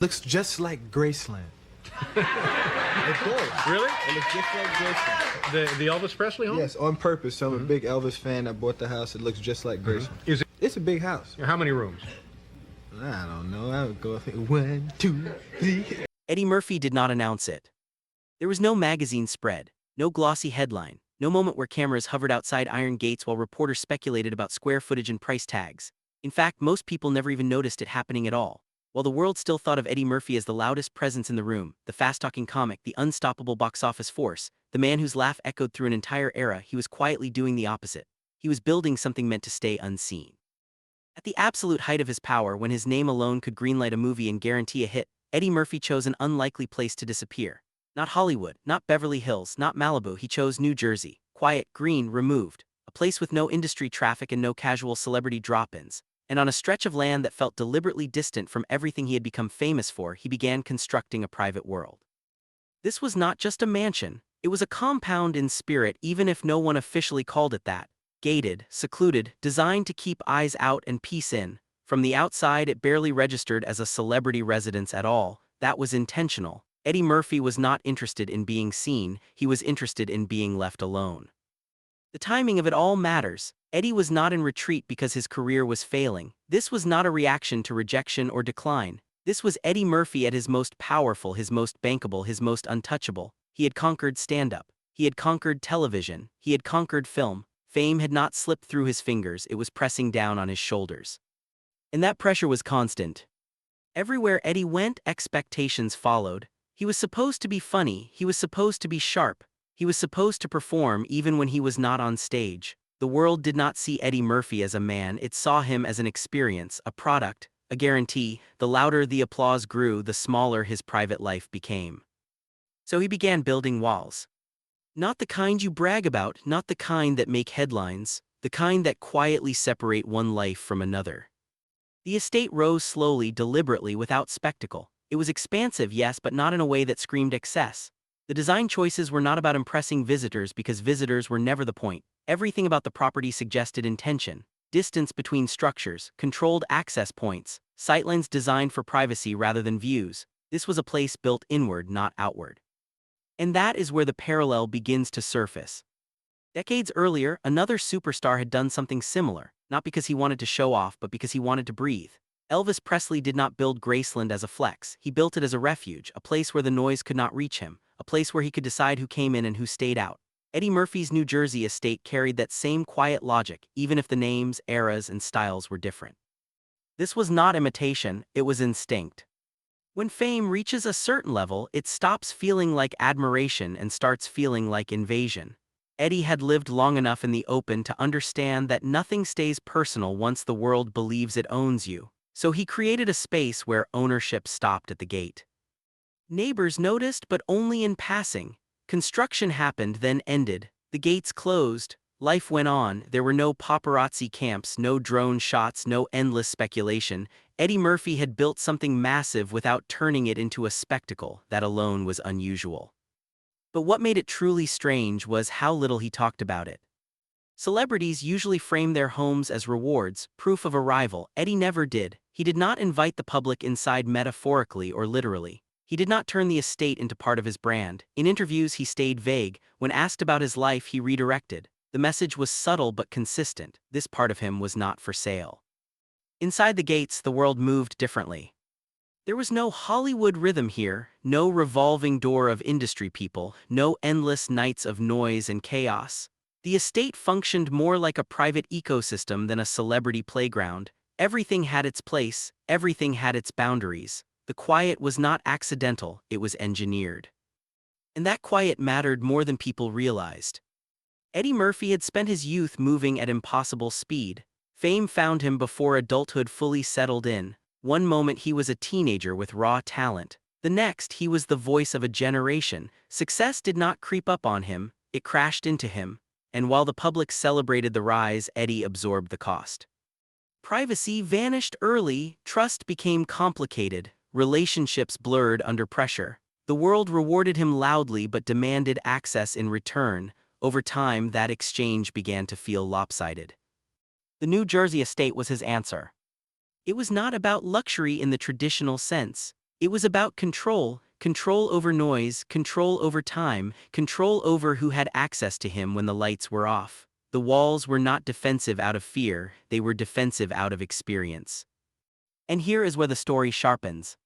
Looks just like Graceland. It does. Really? It looks just like Graceland. The Elvis Presley home? Yes, on purpose. So I'm a big Elvis fan. I bought the house. It looks just like Graceland. Is it? It's a big house. How many rooms? I don't know. I would go, I think, 1, 2, 3. Eddie Murphy did not announce it. There was no magazine spread, no glossy headline, no moment where cameras hovered outside iron gates while reporters speculated about square footage and price tags. In fact, most people never even noticed it happening at all. While the world still thought of Eddie Murphy as the loudest presence in the room, the fast-talking comic, the unstoppable box office force, the man whose laugh echoed through an entire era, he was quietly doing the opposite. He was building something meant to stay unseen. At the absolute height of his power, when his name alone could greenlight a movie and guarantee a hit, Eddie Murphy chose an unlikely place to disappear. Not Hollywood, not Beverly Hills, not Malibu, he chose New Jersey. Quiet, green, removed. A place with no industry traffic and no casual celebrity drop-ins. And on a stretch of land that felt deliberately distant from everything he had become famous for, he began constructing a private world. This was not just a mansion, it was a compound in spirit, even if no one officially called it that. Gated, secluded, designed to keep eyes out and peace in. From the outside, it barely registered as a celebrity residence at all. That was intentional. Eddie Murphy was not interested in being seen, he was interested in being left alone. The timing of it all matters. Eddie was not in retreat because his career was failing. This was not a reaction to rejection or decline. This was Eddie Murphy at his most powerful, his most bankable, his most untouchable. He had conquered stand-up. He had conquered television. He had conquered film. Fame had not slipped through his fingers, it was pressing down on his shoulders. And that pressure was constant. Everywhere Eddie went, expectations followed. He was supposed to be funny, he was supposed to be sharp, he was supposed to perform even when he was not on stage. The world did not see Eddie Murphy as a man, it saw him as an experience, a product, a guarantee. The louder the applause grew, the smaller his private life became. So he began building walls. Not the kind you brag about, not the kind that make headlines, the kind that quietly separate one life from another. The estate rose slowly, deliberately, without spectacle. It was expansive, yes, but not in a way that screamed excess. The design choices were not about impressing visitors because visitors were never the point. Everything about the property suggested intention. Distance between structures, controlled access points, sightlines designed for privacy rather than views. This was a place built inward, not outward. And that is where the parallel begins to surface. Decades earlier, another superstar had done something similar, not because he wanted to show off, but because he wanted to breathe. Elvis Presley did not build Graceland as a flex, he built it as a refuge, a place where the noise could not reach him, a place where he could decide who came in and who stayed out. Eddie Murphy's New Jersey estate carried that same quiet logic, even if the names, eras, and styles were different. This was not imitation, it was instinct. When fame reaches a certain level, it stops feeling like admiration and starts feeling like invasion. Eddie had lived long enough in the open to understand that nothing stays personal once the world believes it owns you. So he created a space where ownership stopped at the gate. Neighbors noticed, but only in passing. Construction happened, then ended. The gates closed. Life went on. There were no paparazzi camps, no drone shots, no endless speculation. Eddie Murphy had built something massive without turning it into a spectacle. That alone was unusual. But what made it truly strange was how little he talked about it. Celebrities usually frame their homes as rewards, proof of arrival. Eddie never did. He did not invite the public inside metaphorically or literally. He did not turn the estate into part of his brand. In interviews, he stayed vague. When asked about his life, he redirected. The message was subtle but consistent. This part of him was not for sale. Inside the gates, the world moved differently. There was no Hollywood rhythm here, no revolving door of industry people, no endless nights of noise and chaos. The estate functioned more like a private ecosystem than a celebrity playground. Everything had its place, everything had its boundaries. The quiet was not accidental, it was engineered. And that quiet mattered more than people realized. Eddie Murphy had spent his youth moving at impossible speed. Fame found him before adulthood fully settled in. One moment he was a teenager with raw talent. The next he was the voice of a generation. Success did not creep up on him, it crashed into him. And while the public celebrated the rise, Eddie absorbed the cost. Privacy vanished early, trust became complicated, relationships blurred under pressure. The world rewarded him loudly but demanded access in return. Over time, that exchange began to feel lopsided. The New Jersey estate was his answer. It was not about luxury in the traditional sense. It was about control, control over noise, control over time, control over who had access to him when the lights were off. The walls were not defensive out of fear, they were defensive out of experience. And here is where the story sharpens.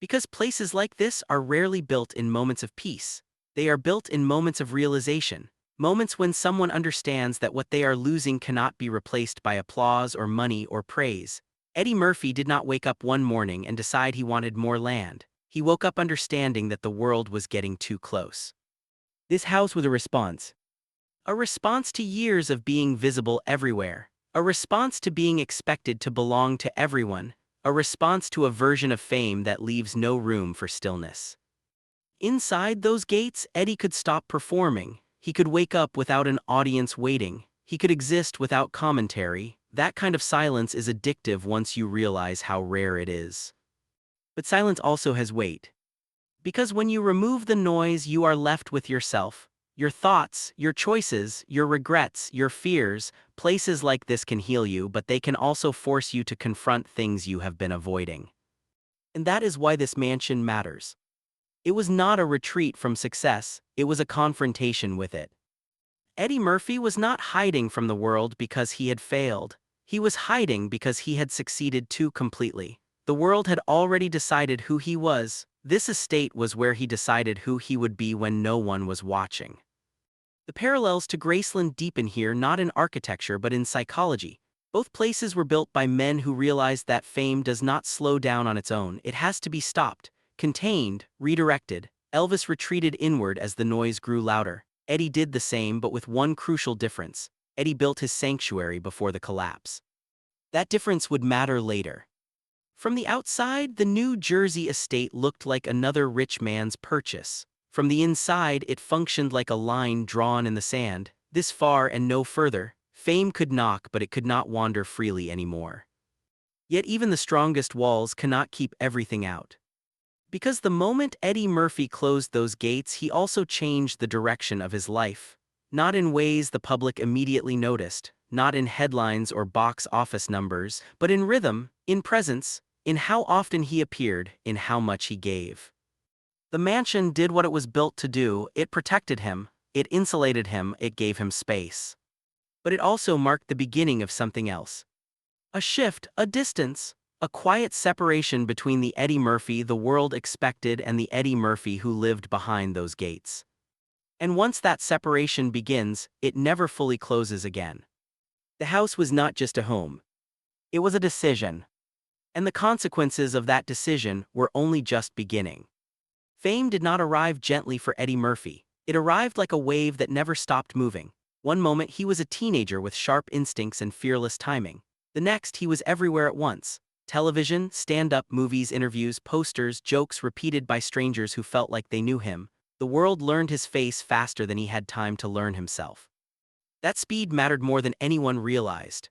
Because places like this are rarely built in moments of peace. They are built in moments of realization, moments when someone understands that what they are losing cannot be replaced by applause or money or praise. Eddie Murphy did not wake up one morning and decide he wanted more land. He woke up understanding that the world was getting too close. This house was a response. A response to years of being visible everywhere. A response to being expected to belong to everyone. A response to a version of fame that leaves no room for stillness. Inside those gates, Eddie could stop performing. He could wake up without an audience waiting. He could exist without commentary. That kind of silence is addictive once you realize how rare it is. But silence also has weight. Because when you remove the noise, you are left with yourself, your thoughts, your choices, your regrets, your fears. Places like this can heal you, but they can also force you to confront things you have been avoiding. And that is why this mansion matters. It was not a retreat from success, it was a confrontation with it. Eddie Murphy was not hiding from the world because he had failed. He was hiding because he had succeeded too completely. The world had already decided who he was. This estate was where he decided who he would be when no one was watching. The parallels to Graceland deepen here, not in architecture but in psychology. Both places were built by men who realized that fame does not slow down on its own. It has to be stopped, contained, redirected. Elvis retreated inward as the noise grew louder. Eddie did the same, but with one crucial difference. Eddie built his sanctuary before the collapse. That difference would matter later. From the outside, the New Jersey estate looked like another rich man's purchase. From the inside, it functioned like a line drawn in the sand, this far and no further. Fame could knock, but it could not wander freely anymore. Yet even the strongest walls cannot keep everything out. Because the moment Eddie Murphy closed those gates, he also changed the direction of his life. Not in ways the public immediately noticed, not in headlines or box office numbers, but in rhythm, in presence, in how often he appeared, in how much he gave. The mansion did what it was built to do. It protected him, it insulated him, it gave him space. But it also marked the beginning of something else. A shift, a distance, a quiet separation between the Eddie Murphy the world expected and the Eddie Murphy who lived behind those gates. And once that separation begins, it never fully closes again. The house was not just a home. It was a decision. And the consequences of that decision were only just beginning. Fame did not arrive gently for Eddie Murphy. It arrived like a wave that never stopped moving. One moment he was a teenager with sharp instincts and fearless timing. The next he was everywhere at once. Television, stand-up movies, interviews, posters, jokes repeated by strangers who felt like they knew him. The world learned his face faster than he had time to learn himself. That speed mattered more than anyone realized.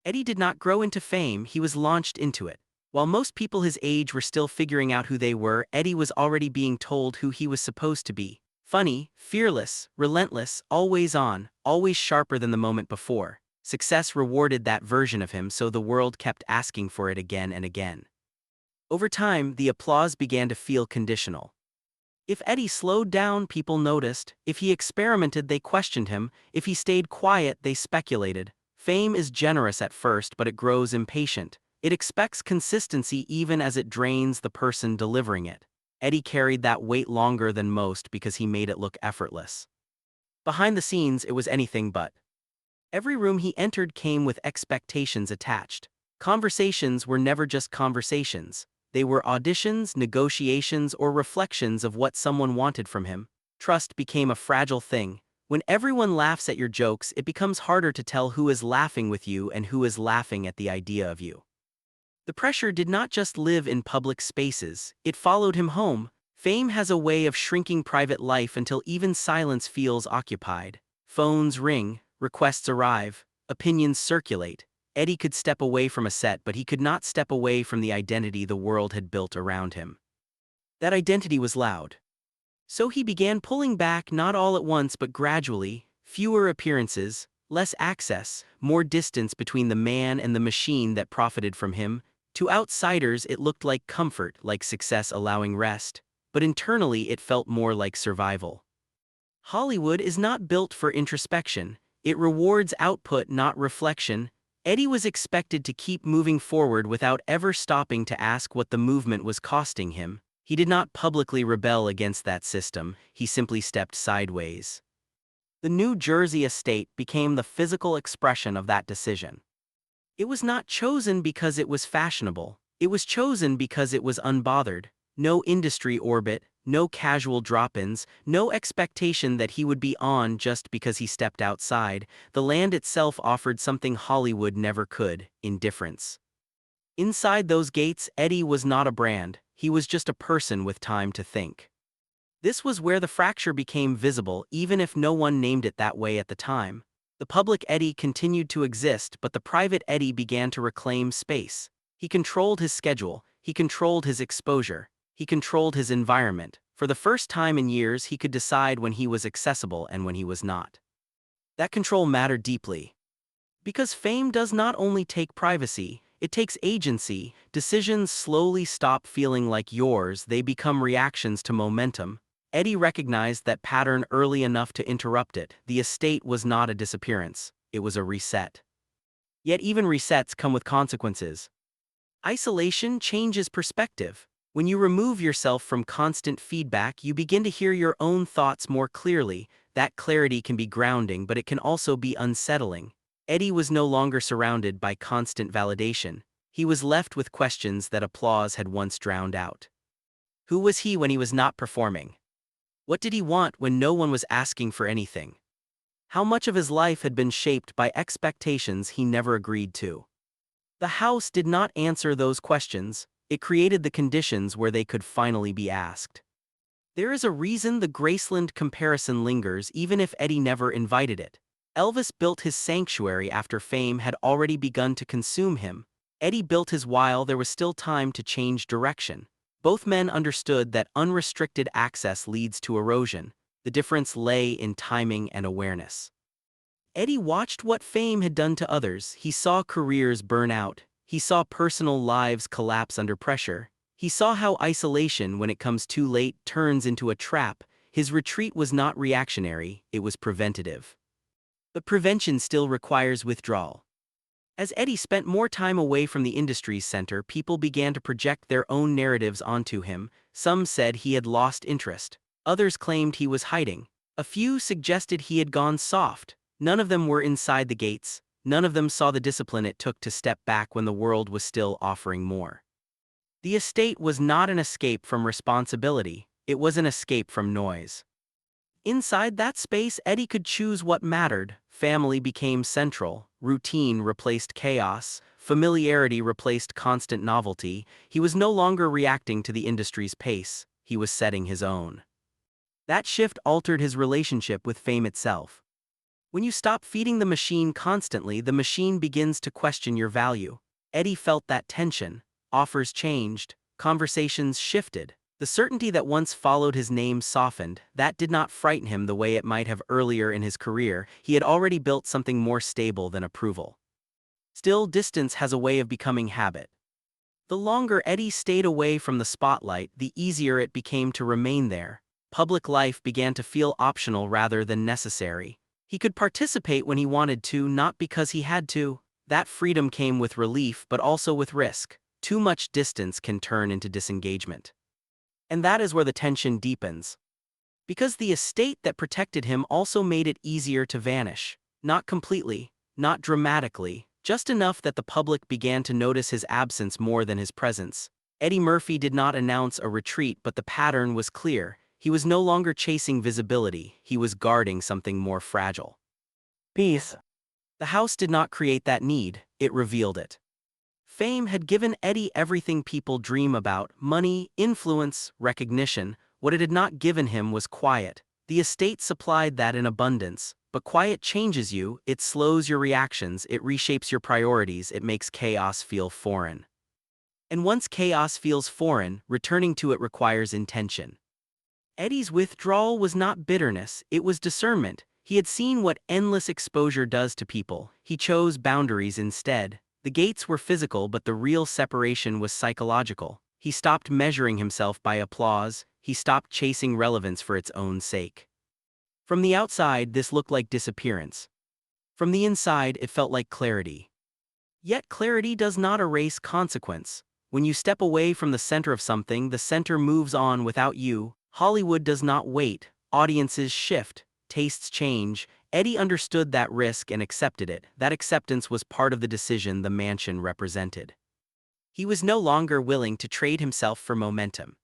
Eddie did not grow into fame, he was launched into it. While most people his age were still figuring out who they were, Eddie was already being told who he was supposed to be. Funny, fearless, relentless, always on, always sharper than the moment before. Success rewarded that version of him, so the world kept asking for it again and again. Over time, the applause began to feel conditional. If Eddie slowed down, people noticed. If he experimented, they questioned him. If he stayed quiet, they speculated. Fame is generous at first, but it grows impatient. It expects consistency even as it drains the person delivering it. Eddie carried that weight longer than most because he made it look effortless. Behind the scenes, it was anything but. Every room he entered came with expectations attached. Conversations were never just conversations. They were auditions, negotiations, or reflections of what someone wanted from him. Trust became a fragile thing. When everyone laughs at your jokes, it becomes harder to tell who is laughing with you and who is laughing at the idea of you. The pressure did not just live in public spaces, it followed him home. Fame has a way of shrinking private life until even silence feels occupied. Phones ring, requests arrive, opinions circulate. Eddie could step away from a set, but he could not step away from the identity the world had built around him. That identity was loud. So he began pulling back, not all at once but gradually. Fewer appearances, less access, more distance between the man and the machine that profited from him. To outsiders, it looked like comfort, like success allowing rest, but internally it felt more like survival. Hollywood is not built for introspection. It rewards output, not reflection. Eddie was expected to keep moving forward without ever stopping to ask what the movement was costing him. He did not publicly rebel against that system, he simply stepped sideways. The New Jersey estate became the physical expression of that decision. It was not chosen because it was fashionable. It was chosen because it was unbothered. No industry orbit, no casual drop-ins, no expectation that he would be on just because he stepped outside. The land itself offered something Hollywood never could: indifference. Inside those gates, Eddie was not a brand, he was just a person with time to think. This was where the fracture became visible, even if no one named it that way at the time. The public Eddie continued to exist, but the private Eddie began to reclaim space. He controlled his schedule, he controlled his exposure, he controlled his environment. For the first time in years, he could decide when he was accessible and when he was not. That control mattered deeply. Because fame does not only take privacy, it takes agency. Decisions slowly stop feeling like yours, they become reactions to momentum. Eddie recognized that pattern early enough to interrupt it. The estate was not a disappearance, it was a reset. Yet even resets come with consequences. Isolation changes perspective. When you remove yourself from constant feedback, you begin to hear your own thoughts more clearly. That clarity can be grounding, but it can also be unsettling. Eddie was no longer surrounded by constant validation. He was left with questions that applause had once drowned out. Who was he when he was not performing? What did he want when no one was asking for anything? How much of his life had been shaped by expectations he never agreed to? The house did not answer those questions. It created the conditions where they could finally be asked. There is a reason the Graceland comparison lingers, even if Eddie never invited it. Elvis built his sanctuary after fame had already begun to consume him. Eddie built his while there was still time to change direction. Both men understood that unrestricted access leads to erosion. The difference lay in timing and awareness. Eddie watched what fame had done to others. He saw careers burn out. He saw personal lives collapse under pressure. He saw how isolation, when it comes too late, turns into a trap. His retreat was not reactionary, it was preventative. But prevention still requires withdrawal. As Eddie spent more time away from the industry's center, people began to project their own narratives onto him. Some said he had lost interest. Others claimed he was hiding. A few suggested he had gone soft. None of them were inside the gates. None of them saw the discipline it took to step back when the world was still offering more. The estate was not an escape from responsibility, it was an escape from noise. Inside that space, Eddie could choose what mattered. Family became central, routine replaced chaos, familiarity replaced constant novelty. He was no longer reacting to the industry's pace, he was setting his own. That shift altered his relationship with fame itself. When you stop feeding the machine constantly, the machine begins to question your value. Eddie felt that tension. Offers changed, conversations shifted. The certainty that once followed his name softened. That did not frighten him the way it might have earlier in his career. He had already built something more stable than approval. Still, distance has a way of becoming habit. The longer Eddie stayed away from the spotlight, the easier it became to remain there. Public life began to feel optional rather than necessary. He could participate when he wanted to, not because he had to. That freedom came with relief, but also with risk. Too much distance can turn into disengagement. And that is where the tension deepens. Because the estate that protected him also made it easier to vanish. Not completely, not dramatically, just enough that the public began to notice his absence more than his presence. Eddie Murphy did not announce a retreat, but the pattern was clear. He was no longer chasing visibility, he was guarding something more fragile. Peace. The house did not create that need, it revealed it. Fame had given Eddie everything people dream about: money, influence, recognition. What it had not given him was quiet. The estate supplied that in abundance. But quiet changes you, it slows your reactions, it reshapes your priorities, it makes chaos feel foreign. And once chaos feels foreign, returning to it requires intention. Eddie's withdrawal was not bitterness, it was discernment. He had seen what endless exposure does to people. He chose boundaries instead. The gates were physical, but the real separation was psychological. He stopped measuring himself by applause, he stopped chasing relevance for its own sake. From the outside, this looked like disappearance. From the inside, it felt like clarity. Yet clarity does not erase consequence. When you step away from the center of something, the center moves on without you. Hollywood does not wait. Audiences shift. Tastes change. Eddie understood that risk and accepted it. That acceptance was part of the decision the mansion represented. He was no longer willing to trade himself for momentum.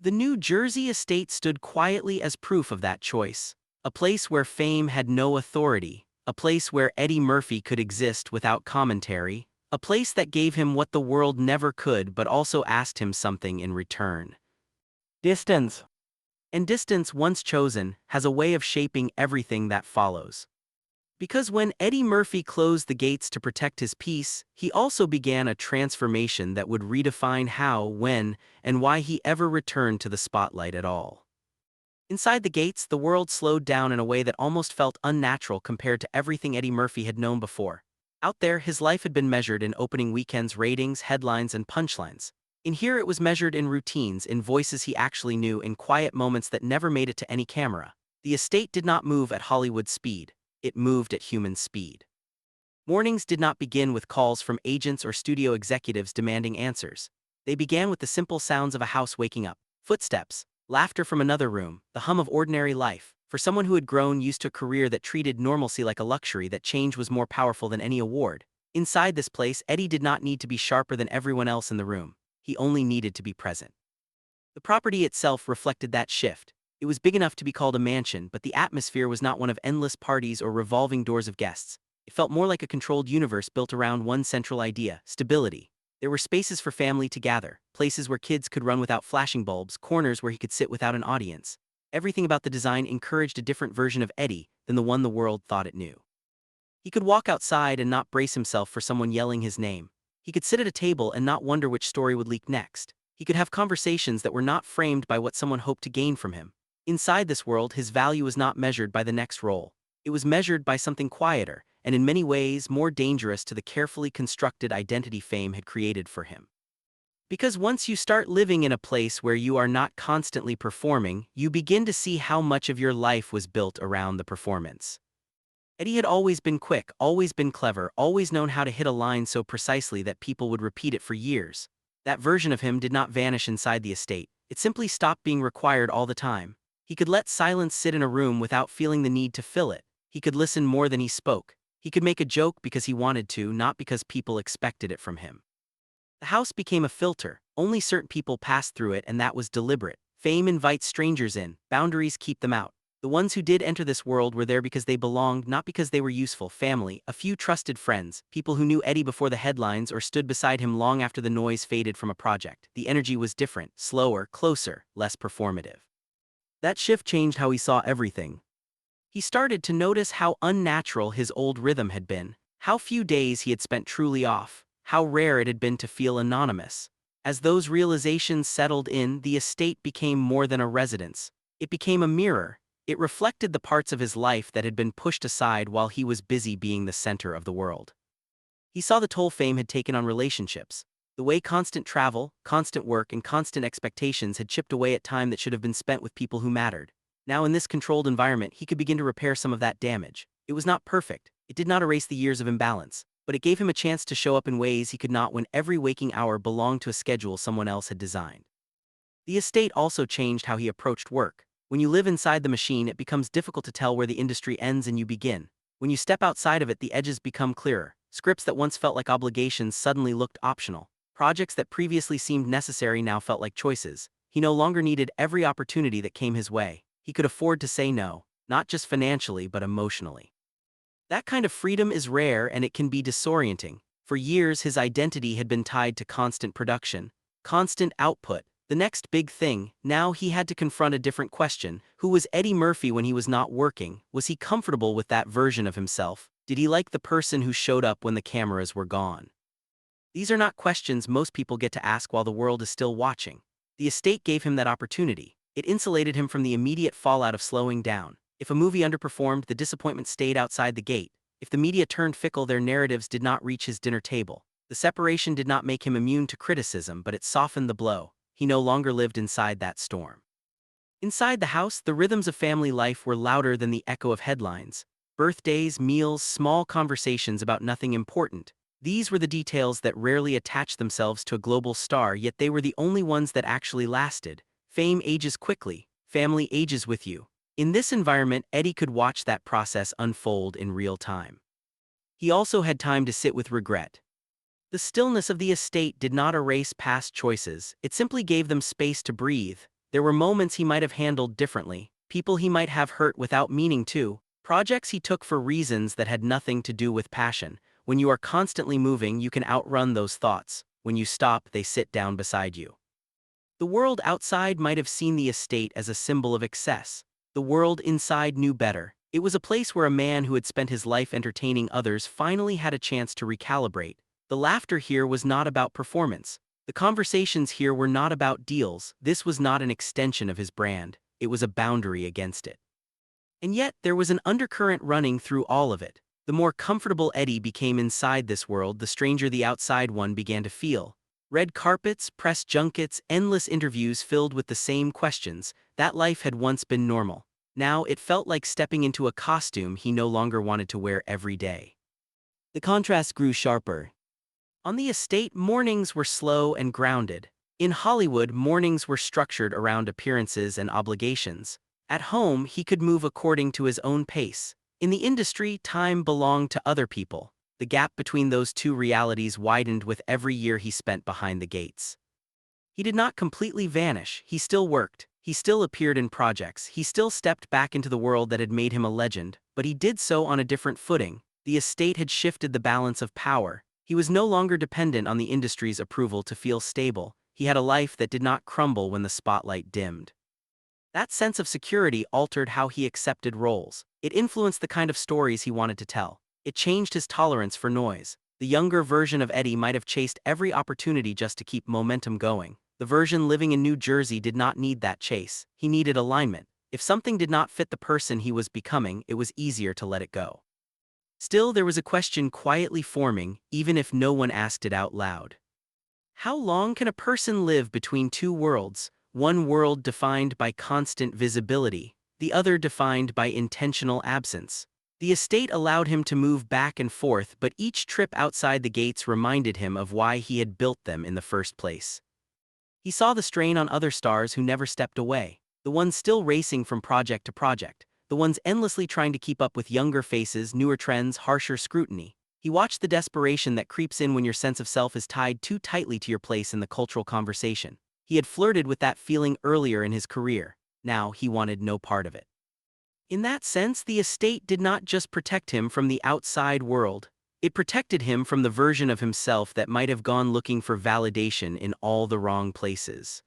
The New Jersey estate stood quietly as proof of that choice. A place where fame had no authority. A place where Eddie Murphy could exist without commentary. A place that gave him what the world never could but also asked him something in return. Distance. And distance, once chosen, has a way of shaping everything that follows. Because when Eddie Murphy closed the gates to protect his peace, he also began a transformation that would redefine how, when, and why he ever returned to the spotlight at all. Inside the gates, the world slowed down in a way that almost felt unnatural compared to everything Eddie Murphy had known before. Out there, his life had been measured in opening weekends' ratings, headlines, and punchlines. In here, it was measured in routines, in voices he actually knew, in quiet moments that never made it to any camera. The estate did not move at Hollywood speed. It moved at human speed. Mornings did not begin with calls from agents or studio executives demanding answers. They began with the simple sounds of a house waking up, footsteps, laughter from another room, the hum of ordinary life. For someone who had grown used to a career that treated normalcy like a luxury, that change was more powerful than any award. Inside this place, Eddie did not need to be sharper than everyone else in the room. He only needed to be present. The property itself reflected that shift. It was big enough to be called a mansion, but the atmosphere was not one of endless parties or revolving doors of guests. It felt more like a controlled universe built around one central idea: stability. There were spaces for family to gather, places where kids could run without flashing bulbs, corners where he could sit without an audience. Everything about the design encouraged a different version of Eddie than the one the world thought it knew. He could walk outside and not brace himself for someone yelling his name. He could sit at a table and not wonder which story would leak next. He could have conversations that were not framed by what someone hoped to gain from him. Inside this world, his value was not measured by the next role. It was measured by something quieter, and in many ways more dangerous to the carefully constructed identity fame had created for him. Because once you start living in a place where you are not constantly performing, you begin to see how much of your life was built around the performance. Eddie had always been quick, always been clever, always known how to hit a line so precisely that people would repeat it for years. That version of him did not vanish inside the estate. It simply stopped being required all the time. He could let silence sit in a room without feeling the need to fill it. He could listen more than he spoke. He could make a joke because he wanted to, not because people expected it from him. The house became a filter. Only certain people passed through it, and that was deliberate. Fame invites strangers in, boundaries keep them out. The ones who did enter this world were there because they belonged, not because they were useful. Family, a few trusted friends, people who knew Eddie before the headlines or stood beside him long after the noise faded from a project. The energy was different, slower, closer, less performative. That shift changed how he saw everything. He started to notice how unnatural his old rhythm had been, how few days he had spent truly off, how rare it had been to feel anonymous. As those realizations settled in, the estate became more than a residence. It became a mirror. It reflected the parts of his life that had been pushed aside while he was busy being the center of the world. He saw the toll fame had taken on relationships, the way constant travel, constant work, and constant expectations had chipped away at time that should have been spent with people who mattered. Now in this controlled environment, he could begin to repair some of that damage. It was not perfect. It did not erase the years of imbalance, but it gave him a chance to show up in ways he could not when every waking hour belonged to a schedule someone else had designed. The estate also changed how he approached work. When you live inside the machine, it becomes difficult to tell where the industry ends and you begin. When you step outside of it, the edges become clearer. Scripts that once felt like obligations suddenly looked optional. Projects that previously seemed necessary now felt like choices. He no longer needed every opportunity that came his way. He could afford to say no, not just financially but emotionally. That kind of freedom is rare, and it can be disorienting. For years, his identity had been tied to constant production, constant output, the next big thing. Now he had to confront a different question. Who was Eddie Murphy when he was not working? Was he comfortable with that version of himself? Did he like the person who showed up when the cameras were gone? These are not questions most people get to ask while the world is still watching. The estate gave him that opportunity. It insulated him from the immediate fallout of slowing down. If a movie underperformed, the disappointment stayed outside the gate. If the media turned fickle, their narratives did not reach his dinner table. The separation did not make him immune to criticism, but it softened the blow. He no longer lived inside that storm. Inside the house, the rhythms of family life were louder than the echo of headlines. Birthdays, meals, small conversations about nothing important. These were the details that rarely attached themselves to a global star, yet they were the only ones that actually lasted. Fame ages quickly. Family ages with you. In this environment, Eddie could watch that process unfold in real time. He also had time to sit with regret. The stillness of the estate did not erase past choices, it simply gave them space to breathe. There were moments he might have handled differently, people he might have hurt without meaning to, projects he took for reasons that had nothing to do with passion. When you are constantly moving, you can outrun those thoughts. When you stop, they sit down beside you. The world outside might have seen the estate as a symbol of excess. The world inside knew better. It was a place where a man who had spent his life entertaining others finally had a chance to recalibrate. The laughter here was not about performance. The conversations here were not about deals. This was not an extension of his brand. It was a boundary against it. And yet, there was an undercurrent running through all of it. The more comfortable Eddie became inside this world, the stranger the outside one began to feel. Red carpets, press junkets, endless interviews filled with the same questions. That life had once been normal. Now it felt like stepping into a costume he no longer wanted to wear every day. The contrast grew sharper. On the estate, mornings were slow and grounded. In Hollywood, mornings were structured around appearances and obligations. At home, he could move according to his own pace. In the industry, time belonged to other people. The gap between those two realities widened with every year he spent behind the gates. He did not completely vanish. He still worked. He still appeared in projects. He still stepped back into the world that had made him a legend, but he did so on a different footing. The estate had shifted the balance of power. He was no longer dependent on the industry's approval to feel stable. He had a life that did not crumble when the spotlight dimmed. That sense of security altered how he accepted roles. It influenced the kind of stories he wanted to tell. It changed his tolerance for noise. The younger version of Eddie might have chased every opportunity just to keep momentum going. The version living in New Jersey did not need that chase. He needed alignment. If something did not fit the person he was becoming, it was easier to let it go. Still, there was a question quietly forming, even if no one asked it out loud. How long can a person live between two worlds? One world defined by constant visibility, the other defined by intentional absence. The estate allowed him to move back and forth, but each trip outside the gates reminded him of why he had built them in the first place. He saw the strain on other stars who never stepped away, the ones still racing from project to project, the ones endlessly trying to keep up with younger faces, newer trends, harsher scrutiny. He watched the desperation that creeps in when your sense of self is tied too tightly to your place in the cultural conversation. He had flirted with that feeling earlier in his career. Now he wanted no part of it. In that sense, the estate did not just protect him from the outside world. It protected him from the version of himself that might have gone looking for validation in all the wrong places.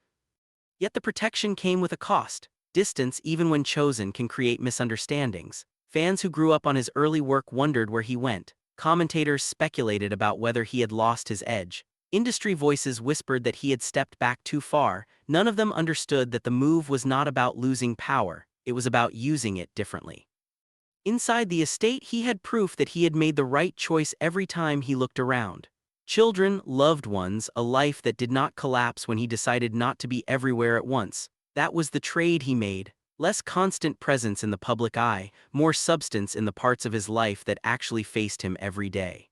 Yet the protection came with a cost. Distance, even when chosen, can create misunderstandings. Fans who grew up on his early work wondered where he went. Commentators speculated about whether he had lost his edge. Industry voices whispered that he had stepped back too far. None of them understood that the move was not about losing power, it was about using it differently. Inside the estate, he had proof that he had made the right choice every time he looked around. Children, loved ones, a life that did not collapse when he decided not to be everywhere at once. That was the trade he made. Less constant presence in the public eye, more substance in the parts of his life that actually faced him every day.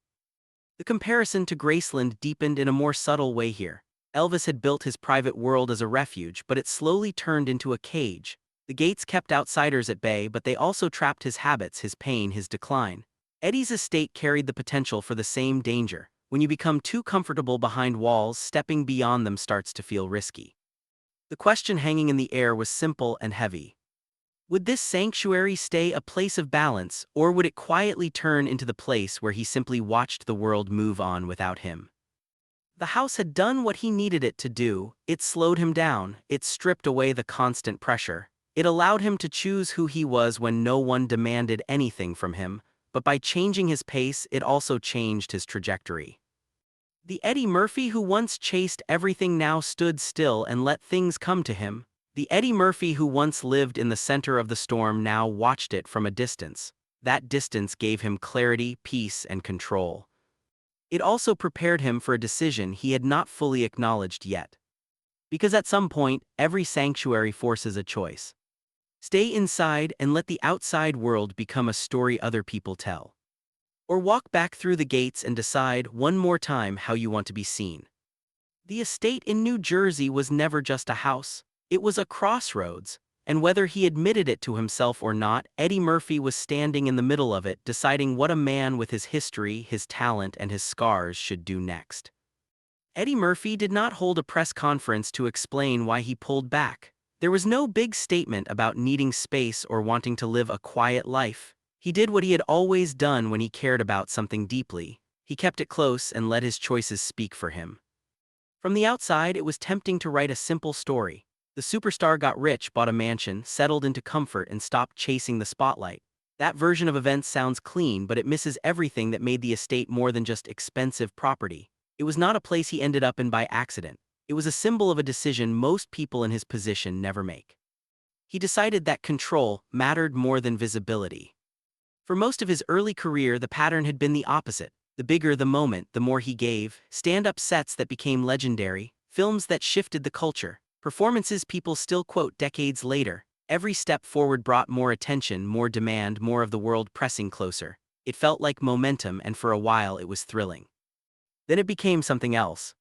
The comparison to Graceland deepened in a more subtle way here. Elvis had built his private world as a refuge, but it slowly turned into a cage. The gates kept outsiders at bay, but they also trapped his habits, his pain, his decline. Eddie's estate carried the potential for the same danger. When you become too comfortable behind walls, stepping beyond them starts to feel risky. The question hanging in the air was simple and heavy. Would this sanctuary stay a place of balance, or would it quietly turn into the place where he simply watched the world move on without him? The house had done what he needed it to do. It slowed him down, it stripped away the constant pressure. It allowed him to choose who he was when no one demanded anything from him, but by changing his pace, it also changed his trajectory. The Eddie Murphy who once chased everything now stood still and let things come to him. The Eddie Murphy who once lived in the center of the storm now watched it from a distance. That distance gave him clarity, peace, and control. It also prepared him for a decision he had not fully acknowledged yet. Because at some point, every sanctuary forces a choice. Stay inside and let the outside world become a story other people tell. Or walk back through the gates and decide one more time how you want to be seen. The estate in New Jersey was never just a house, it was a crossroads, and whether he admitted it to himself or not, Eddie Murphy was standing in the middle of it, deciding what a man with his history, his talent, and his scars should do next. Eddie Murphy did not hold a press conference to explain why he pulled back. There was no big statement about needing space or wanting to live a quiet life. He did what he had always done when he cared about something deeply. He kept it close and let his choices speak for him. From the outside, it was tempting to write a simple story. The superstar got rich, bought a mansion, settled into comfort, and stopped chasing the spotlight. That version of events sounds clean, but it misses everything that made the estate more than just expensive property. It was not a place he ended up in by accident. It was a symbol of a decision most people in his position never make. He decided that control mattered more than visibility. For most of his early career, the pattern had been the opposite. The bigger the moment, the more he gave. Stand-up sets that became legendary, films that shifted the culture, performances people still quote decades later. Every step forward brought more attention, more demand, more of the world pressing closer. It felt like momentum, and for a while it was thrilling. Then it became something else.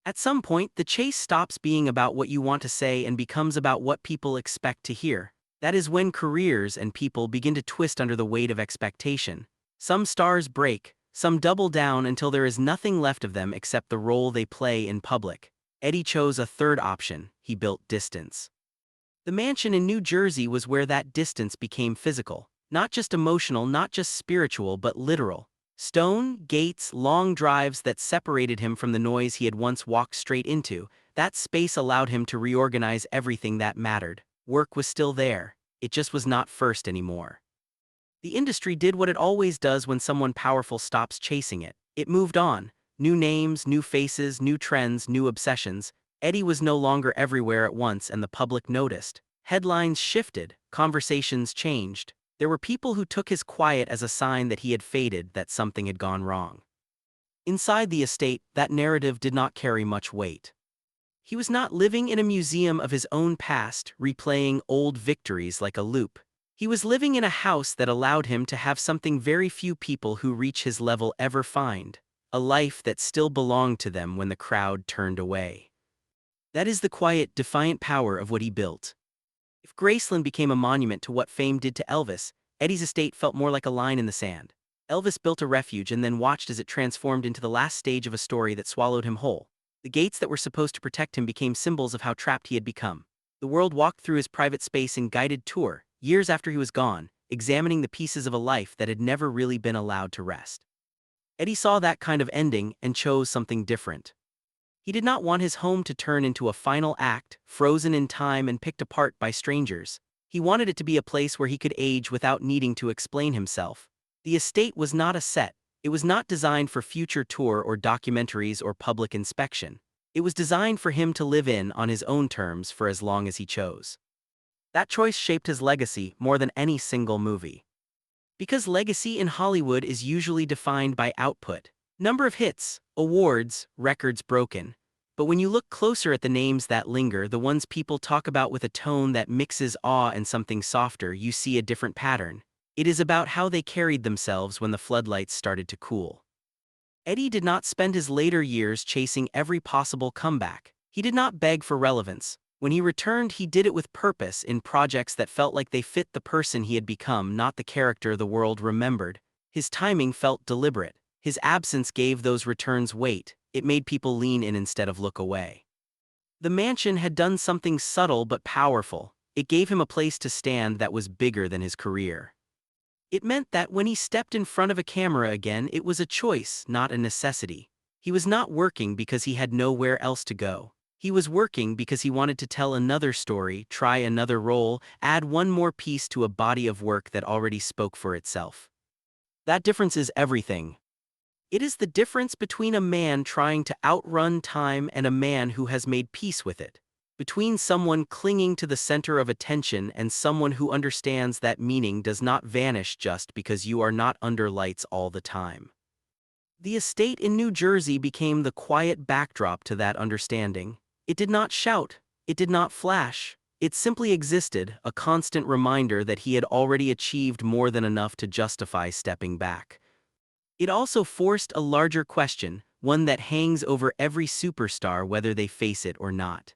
At some point, the chase stops being about what you want to say and becomes about what people expect to hear. That is when careers and people begin to twist under the weight of expectation. Some stars break, some double down until there is nothing left of them except the role they play in public. Eddie chose a third option. He built distance. The mansion in New Jersey was where that distance became physical. Not just emotional, not just spiritual, but literal. Stone, gates, long drives that separated him from the noise he had once walked straight into. That space allowed him to reorganize everything that mattered. Work was still there. It just was not first anymore. The industry did what it always does when someone powerful stops chasing it. It moved on. New names, new faces, new trends, new obsessions. Eddie was no longer everywhere at once, and the public noticed. Headlines shifted, conversations changed. There were people who took his quiet as a sign that he had faded, that something had gone wrong. Inside the estate, that narrative did not carry much weight. He was not living in a museum of his own past, replaying old victories like a loop. He was living in a house that allowed him to have something very few people who reach his level ever find. A life that still belonged to them when the crowd turned away. That is the quiet, defiant power of what he built. If Graceland became a monument to what fame did to Elvis, Eddie's estate felt more like a line in the sand. Elvis built a refuge and then watched as it transformed into the last stage of a story that swallowed him whole. The gates that were supposed to protect him became symbols of how trapped he had become. The world walked through his private space in guided tour, years after he was gone, examining the pieces of a life that had never really been allowed to rest. Eddie saw that kind of ending and chose something different. He did not want his home to turn into a final act, frozen in time and picked apart by strangers. He wanted it to be a place where he could age without needing to explain himself. The estate was not a set. It was not designed for future tour or documentaries or public inspection. It was designed for him to live in on his own terms for as long as he chose. That choice shaped his legacy more than any single movie. Because legacy in Hollywood is usually defined by output. Number of hits, awards, records broken. But when you look closer at the names that linger, the ones people talk about with a tone that mixes awe and something softer, you see a different pattern. It is about how they carried themselves when the floodlights started to cool. Eddie did not spend his later years chasing every possible comeback. He did not beg for relevance. When he returned, he did it with purpose, in projects that felt like they fit the person he had become, not the character the world remembered. His timing felt deliberate. His absence gave those returns weight. It made people lean in instead of look away. The mansion had done something subtle but powerful. It gave him a place to stand that was bigger than his career. It meant that when he stepped in front of a camera again, it was a choice, not a necessity. He was not working because he had nowhere else to go. He was working because he wanted to tell another story, try another role, add one more piece to a body of work that already spoke for itself. That difference is everything. It is the difference between a man trying to outrun time and a man who has made peace with it. between someone clinging to the center of attention and someone who understands that meaning does not vanish just because you are not under lights all the time. The estate in New Jersey became the quiet backdrop to that understanding. It did not shout, it did not flash, it simply existed, a constant reminder that he had already achieved more than enough to justify stepping back. It also forced a larger question, one that hangs over every superstar whether they face it or not.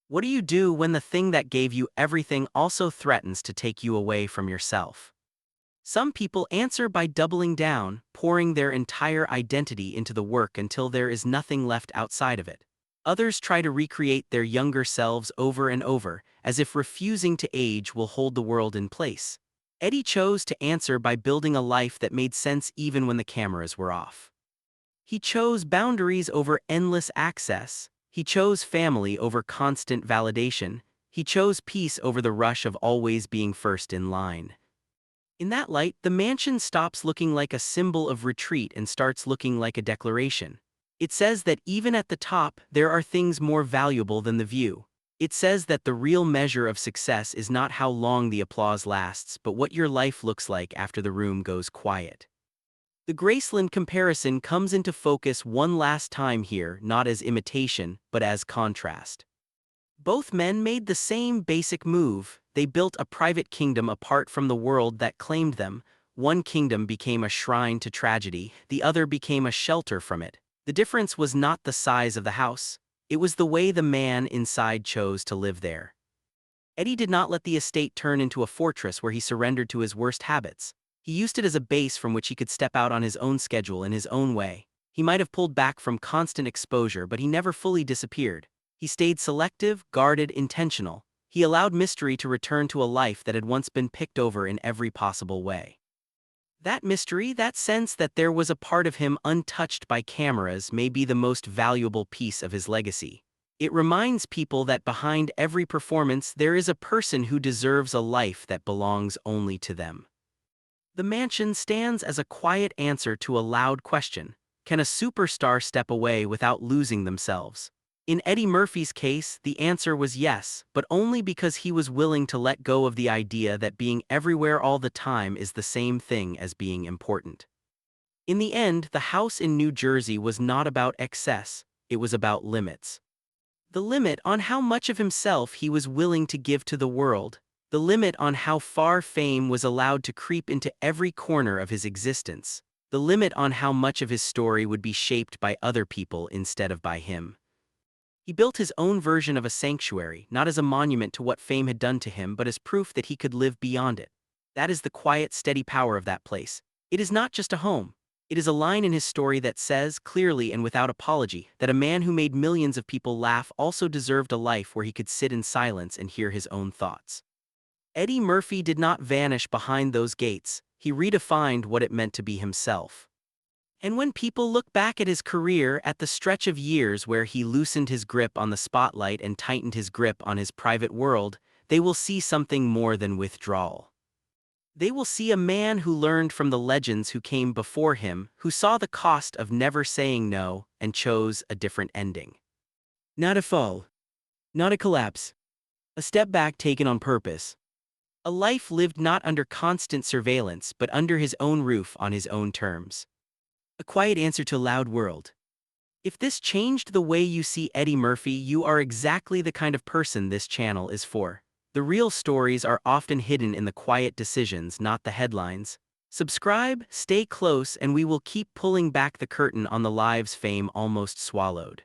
What do you do when the thing that gave you everything also threatens to take you away from yourself? Some people answer by doubling down, pouring their entire identity into the work until there is nothing left outside of it. Others try to recreate their younger selves over and over, as if refusing to age will hold the world in place. Eddie chose to answer by building a life that made sense even when the cameras were off. He chose boundaries over endless access. He chose family over constant validation. He chose peace over the rush of always being first in line. In that light, the mansion stops looking like a symbol of retreat and starts looking like a declaration. It says that even at the top, there are things more valuable than the view. It says that the real measure of success is not how long the applause lasts, but what your life looks like after the room goes quiet. The Graceland comparison comes into focus one last time here, not as imitation, but as contrast. Both men made the same basic move. They built a private kingdom apart from the world that claimed them. One kingdom became a shrine to tragedy, the other became a shelter from it. The difference was not the size of the house, it was the way the man inside chose to live there. Eddie did not let the estate turn into a fortress where he surrendered to his worst habits. He used it as a base from which he could step out on his own schedule in his own way. He might have pulled back from constant exposure, but he never fully disappeared. He stayed selective, guarded, intentional. He allowed mystery to return to a life that had once been picked over in every possible way. That mystery, that sense that there was a part of him untouched by cameras, may be the most valuable piece of his legacy. It reminds people that behind every performance there is a person who deserves a life that belongs only to them. The mansion stands as a quiet answer to a loud question: can a superstar step away without losing themselves? In Eddie Murphy's case, the answer was yes, but only because he was willing to let go of the idea that being everywhere all the time is the same thing as being important. In the end, the house in New Jersey was not about excess, it was about limits. The limit on how much of himself he was willing to give to the world, the limit on how far fame was allowed to creep into every corner of his existence, the limit on how much of his story would be shaped by other people instead of by him. He built his own version of a sanctuary, not as a monument to what fame had done to him, but as proof that he could live beyond it. That is the quiet, steady power of that place. It is not just a home. It is a line in his story that says, clearly and without apology, that a man who made millions of people laugh also deserved a life where he could sit in silence and hear his own thoughts. Eddie Murphy did not vanish behind those gates. He redefined what it meant to be himself. And when people look back at his career, at the stretch of years where he loosened his grip on the spotlight and tightened his grip on his private world, they will see something more than withdrawal. They will see a man who learned from the legends who came before him, who saw the cost of never saying no and chose a different ending. Not a fall. Not a collapse. A step back taken on purpose. A life lived not under constant surveillance but under his own roof on his own terms. A quiet answer to a loud world. If this changed the way you see Eddie Murphy, you are exactly the kind of person this channel is for. The real stories are often hidden in the quiet decisions, not the headlines. Subscribe, stay close, and we will keep pulling back the curtain on the lives fame almost swallowed.